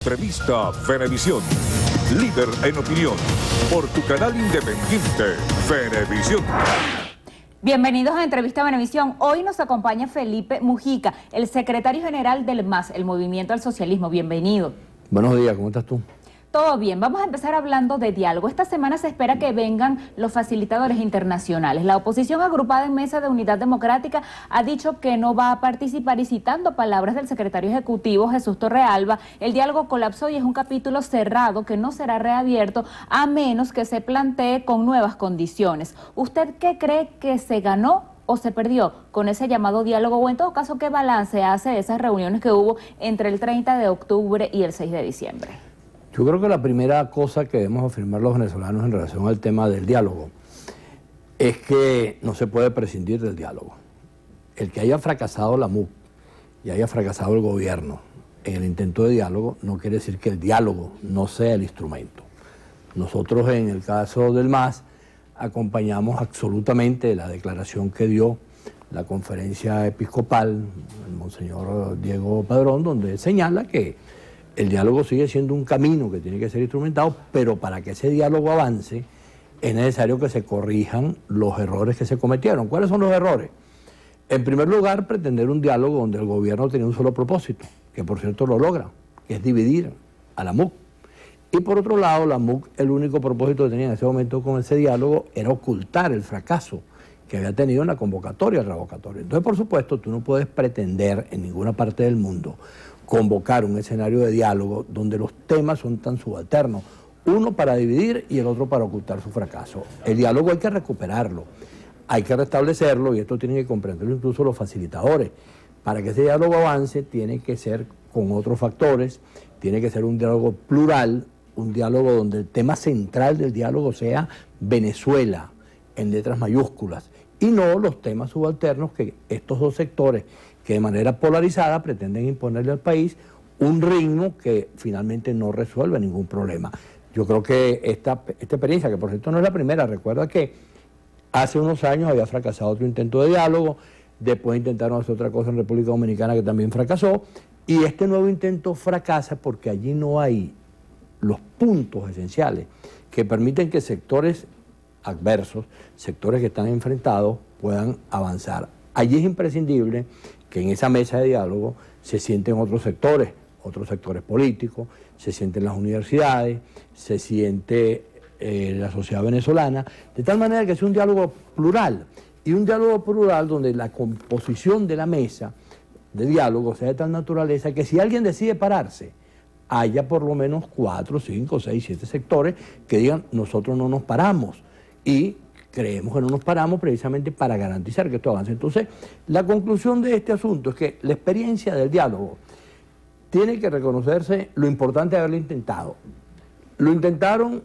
Revista Venevisión, líder en opinión, por tu canal independiente, Venevisión. Bienvenidos a Entrevista Venevisión. Hoy nos acompaña Felipe Mujica, el secretario general del MAS, el Movimiento al Socialismo. Bienvenido. Buenos días, ¿cómo estás tú? Todo bien, vamos a empezar hablando de diálogo. Esta semana se espera que vengan los facilitadores internacionales. La oposición agrupada en Mesa de Unidad Democrática ha dicho que no va a participar y, citando palabras del secretario ejecutivo Jesús Torrealba, el diálogo colapsó y es un capítulo cerrado que no será reabierto a menos que se plantee con nuevas condiciones. ¿Usted qué cree que se ganó o se perdió con ese llamado diálogo? O en todo caso, ¿qué balance hace de esas reuniones que hubo entre el 30 de octubre y el 6 de diciembre? Yo creo que la primera cosa que debemos afirmar los venezolanos en relación al tema del diálogo es que no se puede prescindir del diálogo. El que haya fracasado la MUC y haya fracasado el gobierno en el intento de diálogo no quiere decir que el diálogo no sea el instrumento. Nosotros, en el caso del MAS, acompañamos absolutamente la declaración que dio la conferencia episcopal, el monseñor Diego Padrón, donde señala que el diálogo sigue siendo un camino que tiene que ser instrumentado, pero para que ese diálogo avance es necesario que se corrijan los errores que se cometieron. ¿Cuáles son los errores? En primer lugar, pretender un diálogo donde el gobierno tenía un solo propósito, que por cierto lo logra, que es dividir a la MUC. Y por otro lado, la MUC, el único propósito que tenía en ese momento con ese diálogo era ocultar el fracaso que había tenido en la convocatoria al revocatorio. Entonces, por supuesto, tú no puedes pretender en ninguna parte del mundo convocar un escenario de diálogo donde los temas son tan subalternos, uno para dividir y el otro para ocultar su fracaso. El diálogo hay que recuperarlo, hay que restablecerlo, y esto tienen que comprenderlo incluso los facilitadores. Para que ese diálogo avance tiene que ser con otros factores, tiene que ser un diálogo plural, un diálogo donde el tema central del diálogo sea Venezuela, en letras mayúsculas, y no los temas subalternos que estos dos sectores, que de manera polarizada pretenden imponerle al país un ritmo que finalmente no resuelve ningún problema. Yo creo que esta experiencia, que por cierto no es la primera, recuerda que hace unos años había fracasado otro intento de diálogo, después intentaron hacer otra cosa en República Dominicana que también fracasó, y este nuevo intento fracasa porque allí no hay los puntos esenciales que permiten que sectores adversos, sectores que están enfrentados, puedan avanzar. Allí es imprescindible que en esa mesa de diálogo se sienten otros sectores políticos, se sienten las universidades, se siente la sociedad venezolana, de tal manera que sea un diálogo plural, y un diálogo plural donde la composición de la mesa de diálogo sea de tal naturaleza que si alguien decide pararse, haya por lo menos 4, 5, 6, 7 sectores que digan: nosotros no nos paramos, y creemos que no nos paramos precisamente para garantizar que esto avance. Entonces, la conclusión de este asunto es que la experiencia del diálogo tiene que reconocerse lo importante de haberlo intentado. Lo intentaron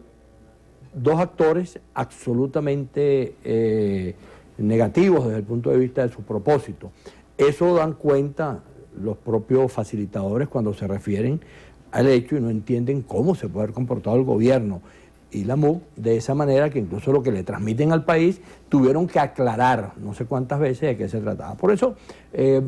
dos actores absolutamente negativos desde el punto de vista de su propósito. Eso dan cuenta los propios facilitadores cuando se refieren al hecho y no entienden cómo se puede haber comportado el gobierno y la MUC de esa manera, que incluso lo que le transmiten al país tuvieron que aclarar no sé cuántas veces de qué se trataba. Por eso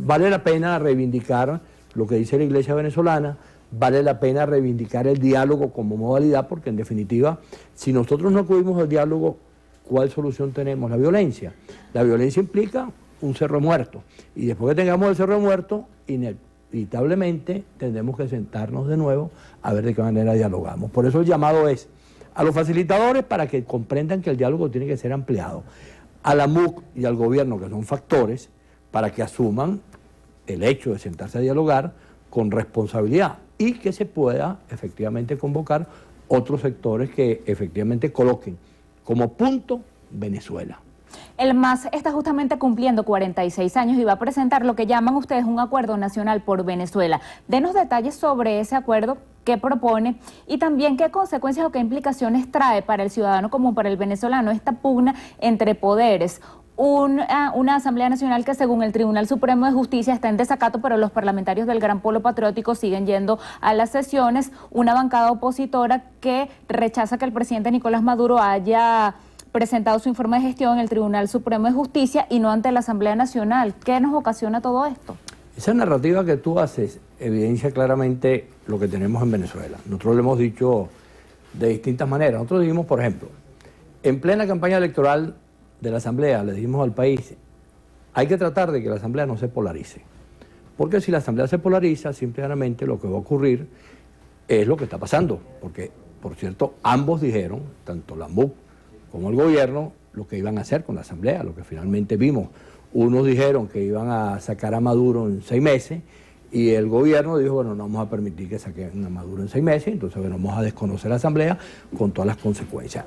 vale la pena reivindicar lo que dice la Iglesia venezolana, vale la pena reivindicar el diálogo como modalidad, porque en definitiva, si nosotros no acudimos al diálogo, ¿cuál solución tenemos? La violencia. La violencia implica un cerro muerto, y después que tengamos el cerro muerto, inevitablemente tendremos que sentarnos de nuevo a ver de qué manera dialogamos. Por eso el llamado es a los facilitadores para que comprendan que el diálogo tiene que ser ampliado, a la MUC y al gobierno, que son factores, para que asuman el hecho de sentarse a dialogar con responsabilidad y que se pueda efectivamente convocar otros sectores que efectivamente coloquen como punto Venezuela. El MAS está justamente cumpliendo 46 años y va a presentar lo que llaman ustedes un acuerdo nacional por Venezuela. Denos detalles sobre ese acuerdo, qué propone y también qué consecuencias o qué implicaciones trae para el ciudadano común, para el venezolano, esta pugna entre poderes. Una Asamblea Nacional que, según el Tribunal Supremo de Justicia, está en desacato, pero los parlamentarios del Gran Polo Patriótico siguen yendo a las sesiones. Una bancada opositora que rechaza que el presidente Nicolás Maduro haya presentado su informe de gestión en el Tribunal Supremo de Justicia y no ante la Asamblea Nacional. ¿Qué nos ocasiona todo esto? Esa narrativa que tú haces evidencia claramente lo que tenemos en Venezuela. Nosotros lo hemos dicho de distintas maneras. Nosotros dijimos, por ejemplo, en plena campaña electoral de la Asamblea, le dijimos al país, hay que tratar de que la Asamblea no se polarice. Porque si la Asamblea se polariza, simplemente lo que va a ocurrir es lo que está pasando. Porque, por cierto, ambos dijeron, tanto la MUC como el gobierno, lo que iban a hacer con la Asamblea, lo que finalmente vimos. Unos dijeron que iban a sacar a Maduro en 6 meses y el gobierno dijo, bueno, no vamos a permitir que saquen a Maduro en 6 meses, entonces bueno, vamos a desconocer la Asamblea con todas las consecuencias.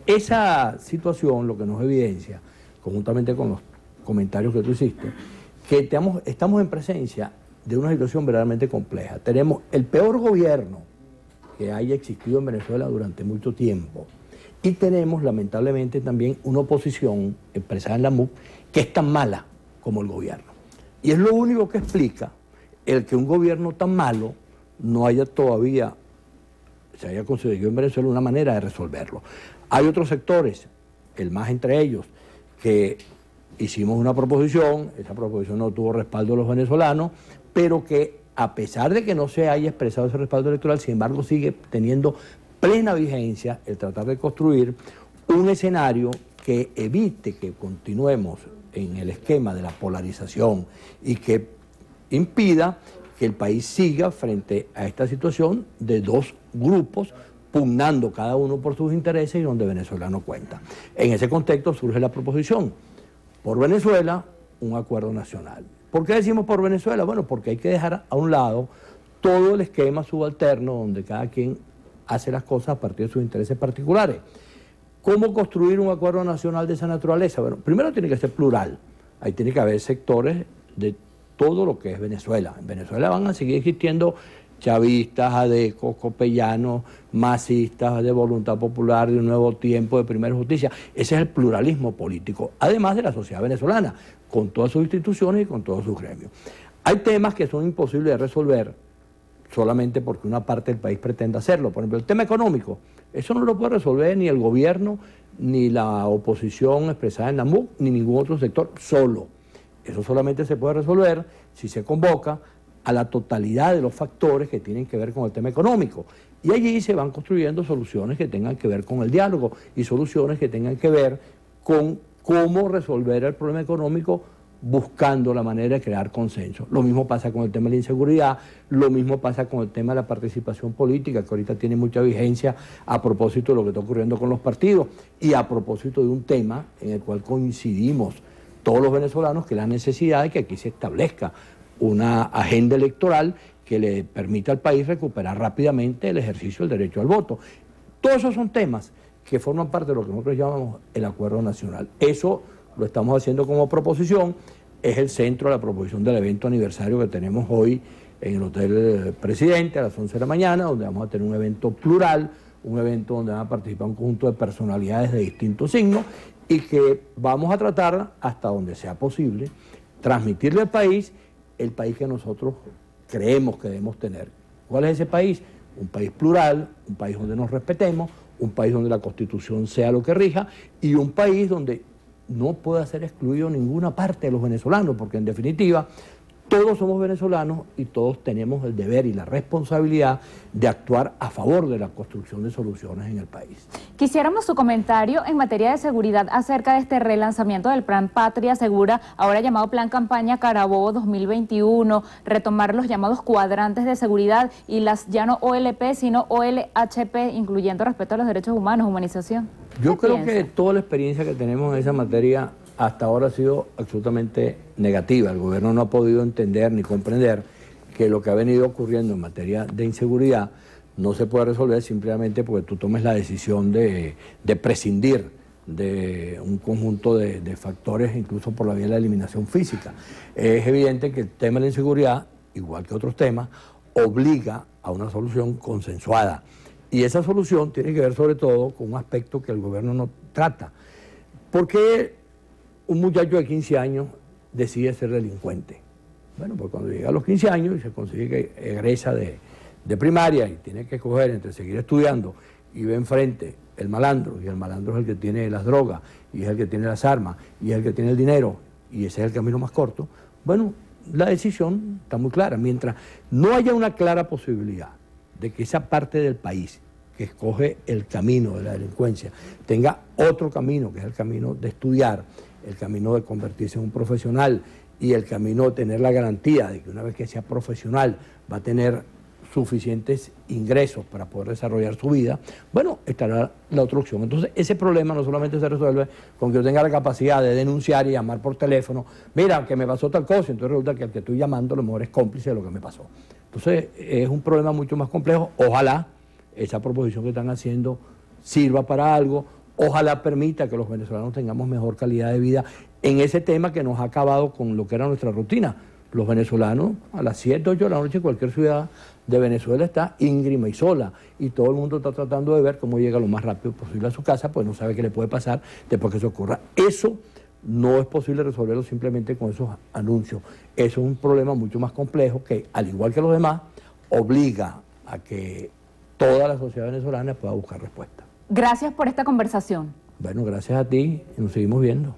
Esa situación lo que nos evidencia, conjuntamente con los comentarios que tú hiciste, que estamos en presencia de una situación verdaderamente compleja. Tenemos el peor gobierno que haya existido en Venezuela durante mucho tiempo y tenemos lamentablemente también una oposición expresada en la MUC que es tan mala como el gobierno. Y es lo único que explica el que un gobierno tan malo no haya todavía, se haya conseguido en Venezuela una manera de resolverlo. Hay otros sectores, el más entre ellos, que hicimos una proposición, esa proposición no tuvo respaldo de los venezolanos, pero que a pesar de que no se haya expresado ese respaldo electoral, sin embargo sigue teniendo plena vigencia el tratar de construir un escenario que evite que continuemos en el esquema de la polarización y que impida que el país siga frente a esta situación de dos grupos pugnando cada uno por sus intereses y donde Venezuela no cuenta. En ese contexto surge la proposición, por Venezuela, un acuerdo nacional. ¿Por qué decimos por Venezuela? Bueno, porque hay que dejar a un lado todo el esquema subalterno donde cada quien hace las cosas a partir de sus intereses particulares. ¿Cómo construir un acuerdo nacional de esa naturaleza? Bueno, primero tiene que ser plural. Ahí tiene que haber sectores de todo lo que es Venezuela. En Venezuela van a seguir existiendo chavistas, adecos, copellanos, masistas, de Voluntad Popular, de Un Nuevo Tiempo, de Primera Justicia. Ese es el pluralismo político, además de la sociedad venezolana, con todas sus instituciones y con todos sus gremios. Hay temas que son imposibles de resolver solamente porque una parte del país pretende hacerlo. Por ejemplo, el tema económico, eso no lo puede resolver ni el gobierno, ni la oposición expresada en la MUC, ni ningún otro sector solo. Eso solamente se puede resolver si se convoca a la totalidad de los factores que tienen que ver con el tema económico. Y allí se van construyendo soluciones que tengan que ver con el diálogo y soluciones que tengan que ver con cómo resolver el problema económico buscando la manera de crear consenso. Lo mismo pasa con el tema de la inseguridad, lo mismo pasa con el tema de la participación política, que ahorita tiene mucha vigencia a propósito de lo que está ocurriendo con los partidos y a propósito de un tema en el cual coincidimos todos los venezolanos, que es la necesidad de que aquí se establezca una agenda electoral que le permita al país recuperar rápidamente el ejercicio del derecho al voto. Todos esos son temas que forman parte de lo que nosotros llamamos el acuerdo nacional. Eso lo estamos haciendo como proposición, es el centro de la proposición del evento aniversario que tenemos hoy en el Hotel Presidente a las 11 de la mañana, donde vamos a tener un evento plural, un evento donde van a participar un conjunto de personalidades de distintos signos y que vamos a tratar, hasta donde sea posible, transmitirle al país el país que nosotros creemos que debemos tener. ¿Cuál es ese país? Un país plural, un país donde nos respetemos, un país donde la Constitución sea lo que rija y un país donde no pueda ser excluido ninguna parte de los venezolanos, porque en definitiva todos somos venezolanos y todos tenemos el deber y la responsabilidad de actuar a favor de la construcción de soluciones en el país. Quisiéramos su comentario en materia de seguridad acerca de este relanzamiento del Plan Patria Segura, ahora llamado Plan Campaña Carabobo 2021, retomar los llamados cuadrantes de seguridad y las ya no OLP, sino OLHP, incluyendo respeto a los derechos humanos, humanización. Yo creo que toda la experiencia que tenemos en esa materia hasta ahora ha sido absolutamente negativa. El gobierno no ha podido entender ni comprender que lo que ha venido ocurriendo en materia de inseguridad no se puede resolver simplemente porque tú tomes la decisión de prescindir de un conjunto de factores, incluso por la vía de la eliminación física. Es evidente que el tema de la inseguridad, igual que otros temas, obliga a una solución consensuada. Y esa solución tiene que ver sobre todo con un aspecto que el gobierno no trata. ¿Por qué un muchacho de 15 años decide ser delincuente? Bueno, pues cuando llega a los 15 años y se consigue que egresa de primaria y tiene que escoger entre seguir estudiando y ve enfrente el malandro, y el malandro es el que tiene las drogas, y es el que tiene las armas, y es el que tiene el dinero, y ese es el camino más corto, bueno, la decisión está muy clara. Mientras no haya una clara posibilidad de que esa parte del país que escoge el camino de la delincuencia tenga otro camino, que es el camino de estudiar, el camino de convertirse en un profesional y el camino de tener la garantía de que una vez que sea profesional va a tener suficientes ingresos para poder desarrollar su vida, bueno, estará la otra opción. Entonces, ese problema no solamente se resuelve con que yo tenga la capacidad de denunciar y llamar por teléfono, mira, que me pasó tal cosa, entonces resulta que el que estoy llamando a lo mejor es cómplice de lo que me pasó. Entonces, es un problema mucho más complejo. Ojalá esa proposición que están haciendo sirva para algo, ojalá permita que los venezolanos tengamos mejor calidad de vida en ese tema que nos ha acabado con lo que era nuestra rutina. Los venezolanos a las 7, 8 de la noche en cualquier ciudad de Venezuela está íngrima y sola y todo el mundo está tratando de ver cómo llega lo más rápido posible a su casa, pues no sabe qué le puede pasar después que eso ocurra. Eso no es posible resolverlo simplemente con esos anuncios. Eso es un problema mucho más complejo que, al igual que los demás, obliga a que toda la sociedad venezolana pueda buscar respuesta. Gracias por esta conversación. Bueno, gracias a ti y nos seguimos viendo.